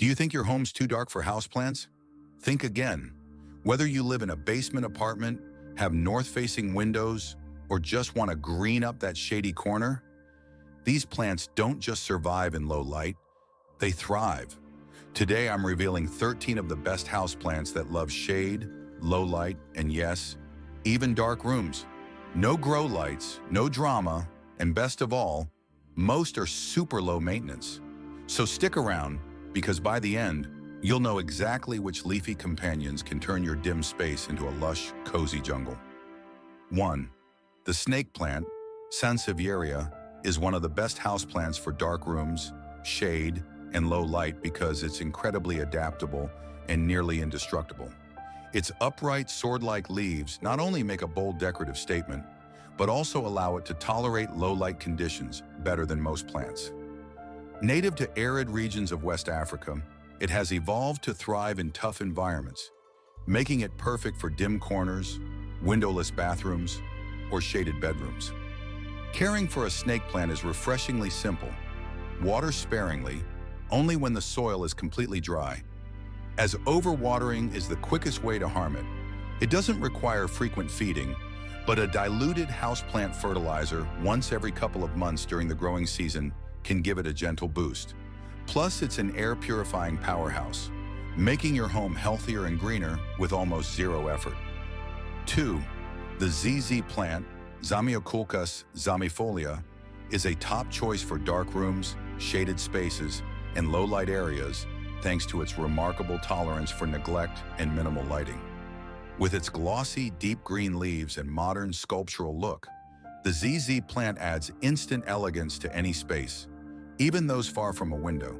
Do you think your home's too dark for houseplants? Think again. Whether you live in a basement apartment, have north-facing windows, or just want to green up that shady corner, these plants don't just survive in low light, they thrive. Today I'm revealing 13 of the best houseplants that love shade, low light, and yes, even dark rooms. No grow lights, no drama, and best of all, most are super low maintenance. So stick around, because by the end, you'll know exactly which leafy companions can turn your dim space into a lush, cozy jungle. 1. The snake plant, Sansevieria, is one of the best houseplants for dark rooms, shade, and low light because it's incredibly adaptable and nearly indestructible. Its upright, sword-like leaves not only make a bold decorative statement, but also allow it to tolerate low-light conditions better than most plants. Native to arid regions of West Africa, it has evolved to thrive in tough environments, making it perfect for dim corners, windowless bathrooms, or shaded bedrooms. Caring for a snake plant is refreshingly simple. Water sparingly, only when the soil is completely dry, as overwatering is the quickest way to harm it. It doesn't require frequent feeding, but a diluted houseplant fertilizer once every couple of months during the growing season can give it a gentle boost. Plus, it's an air-purifying powerhouse, making your home healthier and greener with almost zero effort. 2. The ZZ plant, Zamioculcas zamifolia, is a top choice for dark rooms, shaded spaces, and low-light areas thanks to its remarkable tolerance for neglect and minimal lighting. With its glossy, deep green leaves and modern sculptural look, the ZZ plant adds instant elegance to any space, even those far from a window.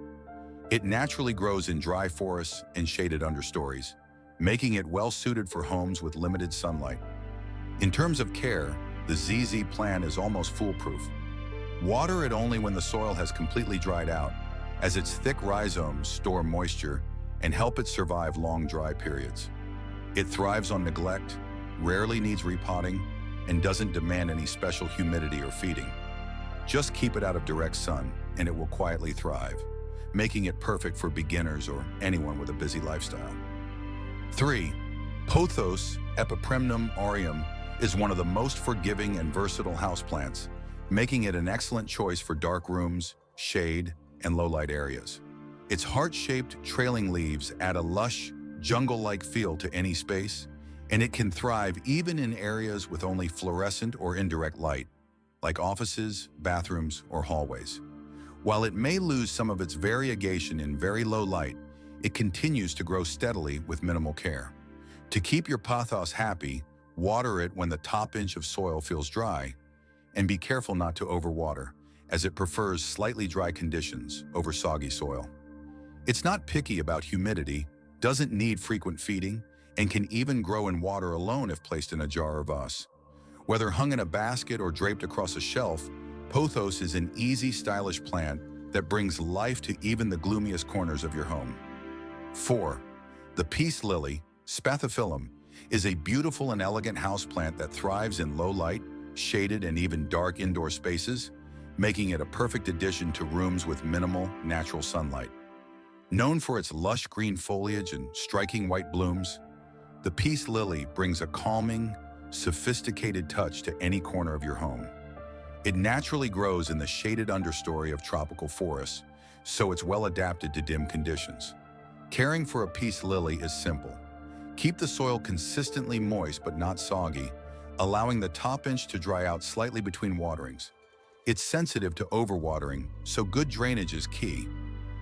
It naturally grows in dry forests and shaded understories, making it well-suited for homes with limited sunlight. In terms of care, the ZZ plant is almost foolproof. Water it only when the soil has completely dried out, as its thick rhizomes store moisture and help it survive long dry periods. It thrives on neglect, rarely needs repotting, and doesn't demand any special humidity or feeding. Just keep it out of direct sun, and it will quietly thrive, making it perfect for beginners or anyone with a busy lifestyle. 3. Pothos epipremnum aureum is one of the most forgiving and versatile houseplants, making it an excellent choice for dark rooms, shade, and low-light areas. Its heart-shaped, trailing leaves add a lush, jungle-like feel to any space, and it can thrive even in areas with only fluorescent or indirect light, like offices, bathrooms, or hallways. While it may lose some of its variegation in very low light, it continues to grow steadily with minimal care. To keep your pothos happy, water it when the top inch of soil feels dry, and be careful not to overwater, as it prefers slightly dry conditions over soggy soil. It's not picky about humidity, doesn't need frequent feeding, and can even grow in water alone if placed in a jar or vase. Whether hung in a basket or draped across a shelf, pothos is an easy, stylish plant that brings life to even the gloomiest corners of your home. 4. The peace lily, Spathiphyllum, is a beautiful and elegant houseplant that thrives in low light, shaded, and even dark indoor spaces, making it a perfect addition to rooms with minimal, natural sunlight. Known for its lush green foliage and striking white blooms, the peace lily brings a calming, sophisticated touch to any corner of your home. It naturally grows in the shaded understory of tropical forests, so it's well adapted to dim conditions. Caring for a peace lily is simple. Keep the soil consistently moist but not soggy, allowing the top inch to dry out slightly between waterings. It's sensitive to overwatering, so good drainage is key.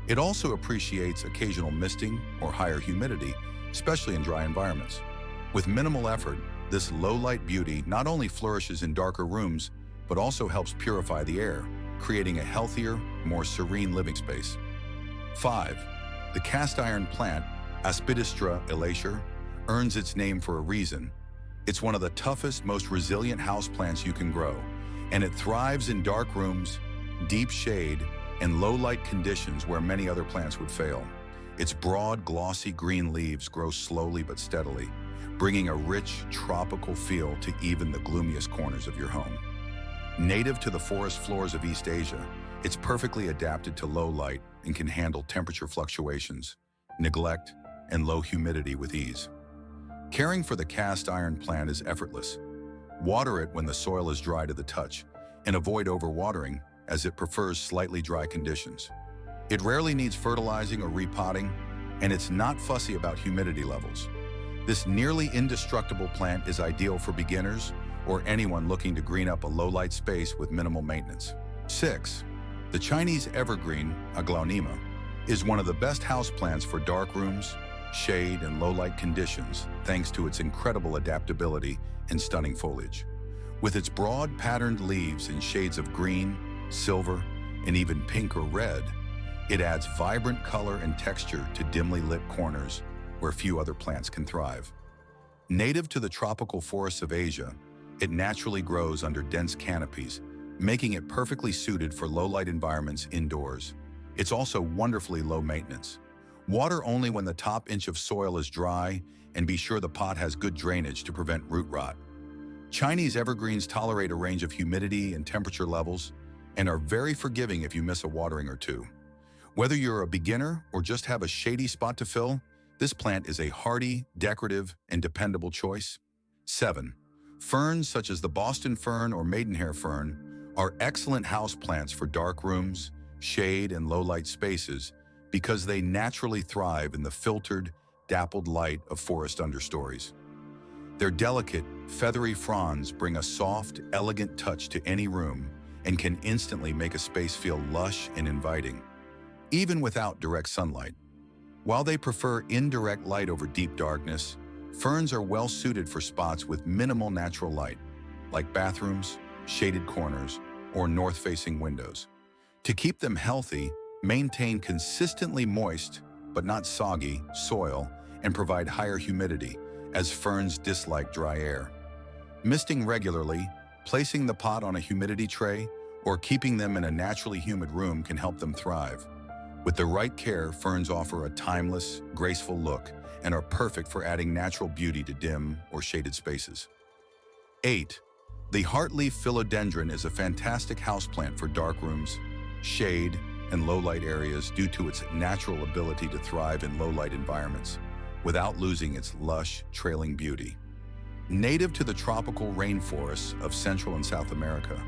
It also appreciates occasional misting or higher humidity, especially in dry environments. With minimal effort, this low-light beauty not only flourishes in darker rooms, but also helps purify the air, creating a healthier, more serene living space. 5. The cast iron plant, Aspidistra elacer, earns its name for a reason. It's one of the toughest, most resilient houseplants you can grow, and it thrives in dark rooms, deep shade, and low-light conditions where many other plants would fail. Its broad, glossy green leaves grow slowly but steadily, bringing a rich, tropical feel to even the gloomiest corners of your home. Native to the forest floors of East Asia, It's perfectly adapted to low light and can handle temperature fluctuations, neglect, and low humidity with ease. Caring for the cast iron plant is effortless. Water it when the soil is dry to the touch, and avoid overwatering as it prefers slightly dry conditions. It rarely needs fertilizing or repotting, and it's not fussy about humidity levels. This nearly indestructible plant is ideal for beginners or anyone looking to green up a low-light space with minimal maintenance. 6. The Chinese evergreen, aglaonema, is one of the best houseplants for dark rooms, shade, and low-light conditions thanks to its incredible adaptability and stunning foliage. With its broad patterned leaves in shades of green, silver, and even pink or red, it adds vibrant color and texture to dimly lit corners where few other plants can thrive. Native to the tropical forests of Asia, it naturally grows under dense canopies, making it perfectly suited for low-light environments indoors. It's also wonderfully low maintenance. Water only when the top inch of soil is dry, and be sure the pot has good drainage to prevent root rot. Chinese evergreens tolerate a range of humidity and temperature levels and are very forgiving if you miss a watering or two. Whether you're a beginner or just have a shady spot to fill, this plant is a hardy, decorative, and dependable choice. 7. Ferns such as the Boston fern or maidenhair fern are excellent house plants for dark rooms, shade, and low-light spaces because they naturally thrive in the filtered, dappled light of forest understories. Their delicate, feathery fronds bring a soft, elegant touch to any room and can instantly make a space feel lush and inviting, even without direct sunlight. While they prefer indirect light over deep darkness, ferns are well suited for spots with minimal natural light, like bathrooms, shaded corners, or north-facing windows. To keep them healthy, maintain consistently moist, but not soggy, soil and provide higher humidity, as ferns dislike dry air. Misting regularly, placing the pot on a humidity tray, or keeping them in a naturally humid room can help them thrive. With the right care, ferns offer a timeless, graceful look and are perfect for adding natural beauty to dim or shaded spaces. 8. The heartleaf philodendron is a fantastic houseplant for dark rooms, shade, and low-light areas due to its natural ability to thrive in low-light environments without losing its lush, trailing beauty. Native to the tropical rainforests of Central and South America,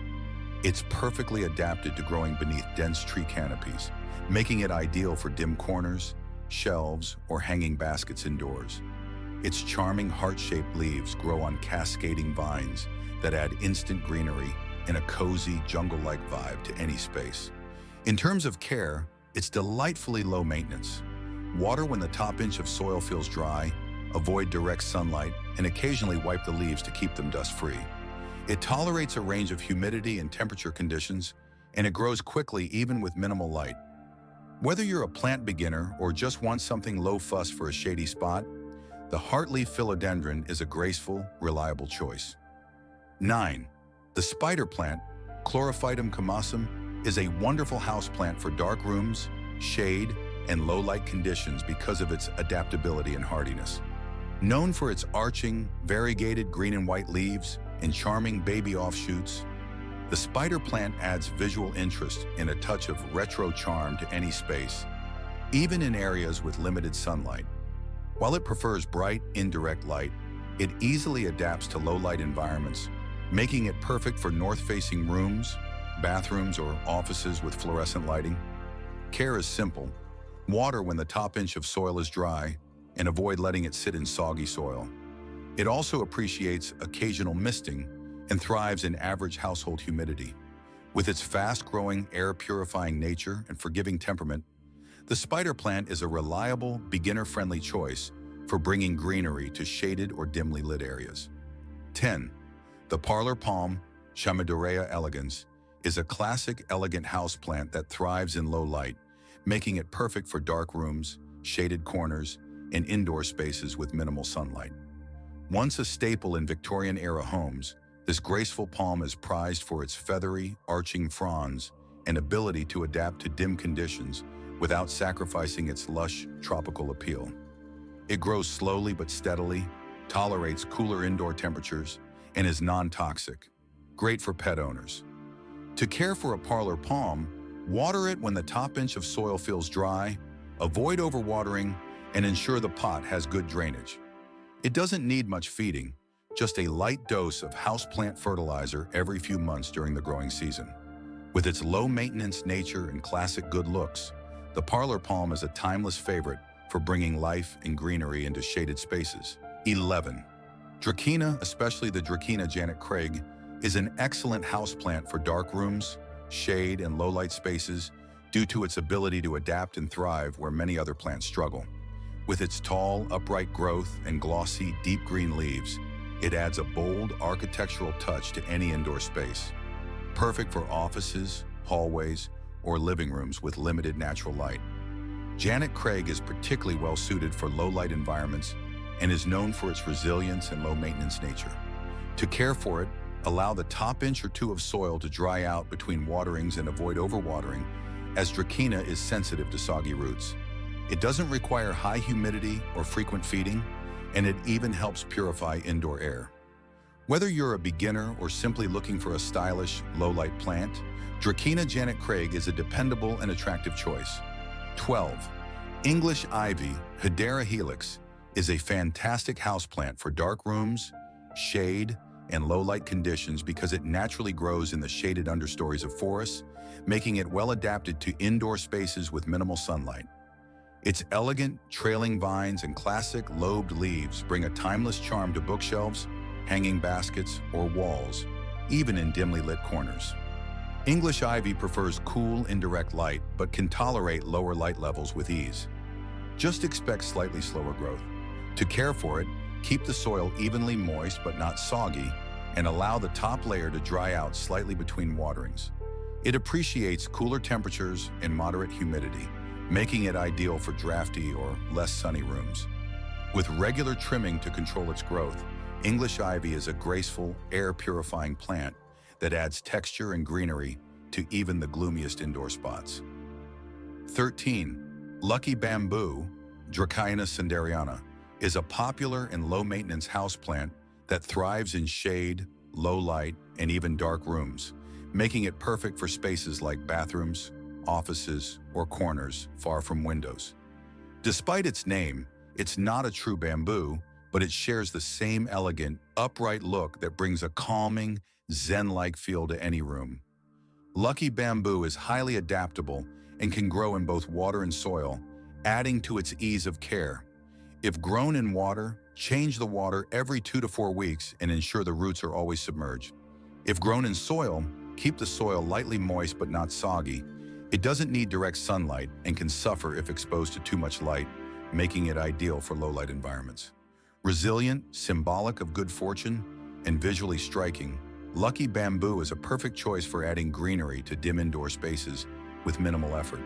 it's perfectly adapted to growing beneath dense tree canopies, making it ideal for dim corners, shelves, or hanging baskets indoors. Its charming heart-shaped leaves grow on cascading vines that add instant greenery and a cozy, jungle-like vibe to any space. In terms of care, it's delightfully low maintenance. Water when the top inch of soil feels dry, avoid direct sunlight, and occasionally wipe the leaves to keep them dust-free. It tolerates a range of humidity and temperature conditions, and it grows quickly even with minimal light. Whether you're a plant beginner or just want something low-fuss for a shady spot, the heartleaf philodendron is a graceful, reliable choice. 9. The spider plant, Chlorophytum comosum, is a wonderful houseplant for dark rooms, shade, and low-light conditions because of its adaptability and hardiness. Known for its arching, variegated green and white leaves and charming baby offshoots, the spider plant adds visual interest and a touch of retro charm to any space, even in areas with limited sunlight. While it prefers bright, indirect light, it easily adapts to low-light environments, making it perfect for north-facing rooms, bathrooms, or offices with fluorescent lighting. Care is simple. Water when the top inch of soil is dry, and avoid letting it sit in soggy soil. It also appreciates occasional misting and thrives in average household humidity. With its fast-growing, air-purifying nature and forgiving temperament, the spider plant is a reliable, beginner-friendly choice for bringing greenery to shaded or dimly lit areas. 10. The parlor palm, Chamaedorea elegans, is a classic, elegant houseplant that thrives in low light, making it perfect for dark rooms, shaded corners, and indoor spaces with minimal sunlight. Once a staple in Victorian-era homes, this graceful palm is prized for its feathery, arching fronds and ability to adapt to dim conditions without sacrificing its lush, tropical appeal. It grows slowly but steadily, tolerates cooler indoor temperatures, and is non-toxic, great for pet owners. To care for a parlor palm, Water it when the top inch of soil feels dry, avoid overwatering, and ensure the pot has good drainage. It doesn't need much feeding, just a light dose of houseplant fertilizer every few months during the growing season. With its low-maintenance nature and classic good looks, the Parlor Palm is a timeless favorite for bringing life and greenery into shaded spaces. 11. Dracaena, especially the Dracaena Janet Craig, is an excellent houseplant for dark rooms, shade, and low-light spaces due to its ability to adapt and thrive where many other plants struggle. With its tall, upright growth and glossy, deep green leaves, it adds a bold architectural touch to any indoor space. Perfect for offices, hallways, or living rooms with limited natural light. Janet Craig is particularly well suited for low-light environments and is known for its resilience and low-maintenance nature. To care for it, allow the top inch or two of soil to dry out between waterings and avoid overwatering, as Dracaena is sensitive to soggy roots. It doesn't require high humidity or frequent feeding, and it even helps purify indoor air. Whether you're a beginner or simply looking for a stylish, low-light plant, Dracaena Janet Craig is a dependable and attractive choice. 12. English Ivy, Hedera helix, is a fantastic houseplant for dark rooms, shade, and low-light conditions because it naturally grows in the shaded understories of forests, making it well adapted to indoor spaces with minimal sunlight. Its elegant, trailing vines and classic lobed leaves bring a timeless charm to bookshelves, hanging baskets, or walls, even in dimly lit corners. English ivy prefers cool, indirect light, but can tolerate lower light levels with ease. Just expect slightly slower growth. To care for it, keep the soil evenly moist but not soggy, and allow the top layer to dry out slightly between waterings. It appreciates cooler temperatures and moderate humidity, making it ideal for drafty or less sunny rooms. With regular trimming to control its growth, English ivy is a graceful, air-purifying plant that adds texture and greenery to even the gloomiest indoor spots. 13. Lucky bamboo, Dracaena cinderiana, is a popular and low-maintenance houseplant that thrives in shade, low light, and even dark rooms, making it perfect for spaces like bathrooms, offices, or corners far from windows. Despite its name, it's not a true bamboo, but it shares the same elegant, upright look that brings a calming, zen-like feel to any room. Lucky bamboo is highly adaptable and can grow in both water and soil, adding to its ease of care. If grown in water, change the water every 2 to 4 weeks and ensure the roots are always submerged. If grown in soil, keep the soil lightly moist but not soggy. It doesn't need direct sunlight and can suffer if exposed to too much light, making it ideal for low-light environments. Resilient, symbolic of good fortune, and visually striking, Lucky bamboo is a perfect choice for adding greenery to dim indoor spaces with minimal effort.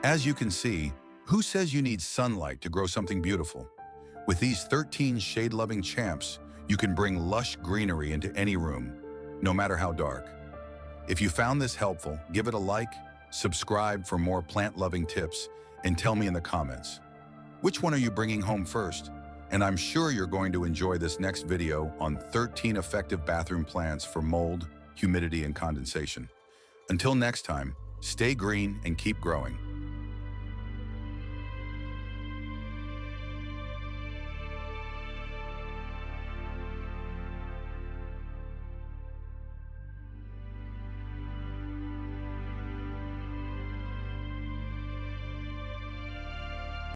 As you can see, who says you need sunlight to grow something beautiful? With these 13 shade-loving champs, you can bring lush greenery into any room, no matter how dark. If you found this helpful, give it a like, subscribe for more plant-loving tips, and tell me in the comments, which one are you bringing home first? And I'm sure you're going to enjoy this next video on 13 effective bathroom plants for mold, humidity, and condensation. Until next time, stay green and keep growing.